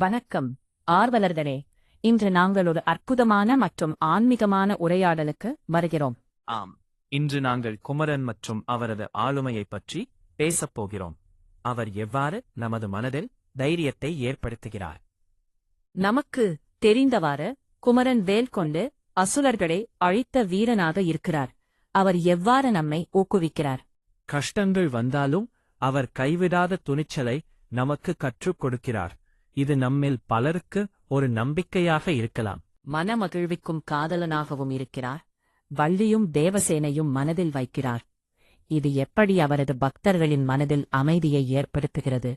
வணக்கம் ஆர்வலர்களே. இன்று நாங்கள் ஒரு அற்புதமான மற்றும் ஆன்மீகமான உரையாடலுக்கு வருகிறோம். ஆம், இன்று நாங்கள் குமரன் மற்றும் அவரது ஆளுமையைப் பற்றி பேசப் போகிறோம். அவர் எவ்வாறு நமது மனதில் தைரியத்தை ஏற்படுத்துகிறார்? நமக்கு தெரிந்தவாறு குமரன் வேல் கொண்டு அசுரர்களை அழித்த வீரனாக இருக்கிறார். அவர் எவ்வாறு நம்மை ஊக்குவிக்கிறார்? கஷ்டங்கள் வந்தாலும் அவர் கைவிடாத துணிச்சலை நமக்கு கற்றுக் கொடுக்கிறார். இது நம்மில் பலருக்கு ஒரு நம்பிக்கையாக இருக்கலாம். மனமகிழ்விக்கும் காதலனாகவும் இருக்கிறார். வள்ளியும் தேவசேனையும் மனதில் வைக்கிறார். இது எப்படி அவரது பக்தர்களின் மனதில் அமைதியை ஏற்படுத்துகிறது?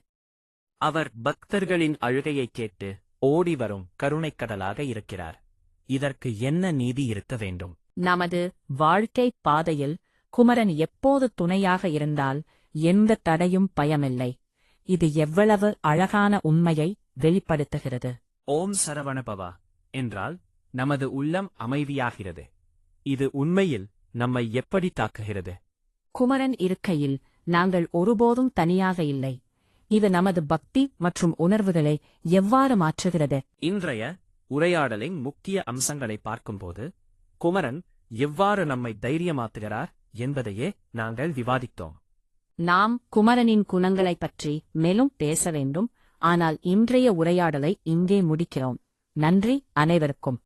அவர் பக்தர்களின் அழுகையைக் கேட்டு ஓடிவரும் கருணைக்கடலாக இருக்கிறார். இதற்கு என்ன நீதி இருக்க வேண்டும்? நமது வாழ்க்கை பாதையில் குமரன் எப்போது துணையாக இருந்தால் எந்த தடையும் பயமில்லை. இது எவ்வளவு அழகான உண்மையை வெளிப்படுத்துகிறது. ஓம் சரவணபவா என்றால் நமது உள்ளம் அமைதியாகிறது. இது உண்மையில் நம்மை எப்படி தாக்குகிறது? குமரன் இருக்கையில் நாங்கள் ஒருபோதும் தனியாக இல்லை. இது நமது பக்தி மற்றும் உணர்வுகளை எவ்வாறு மாற்றுகிறது? இன்றைய உரையாடலின் முக்கிய அம்சங்களை பார்க்கும்போது குமரன் எவ்வாறு நம்மை தைரியமாத்துகிறார் என்பதையே நாங்கள் விவாதித்தோம். நாம் குமரனின் குணங்களைப் பற்றி மேலும் பேச வேண்டும். ஆனால் இன்றைய உரையாடலை இங்கே முடிக்கிறோம். நன்றி அனைவருக்கும்.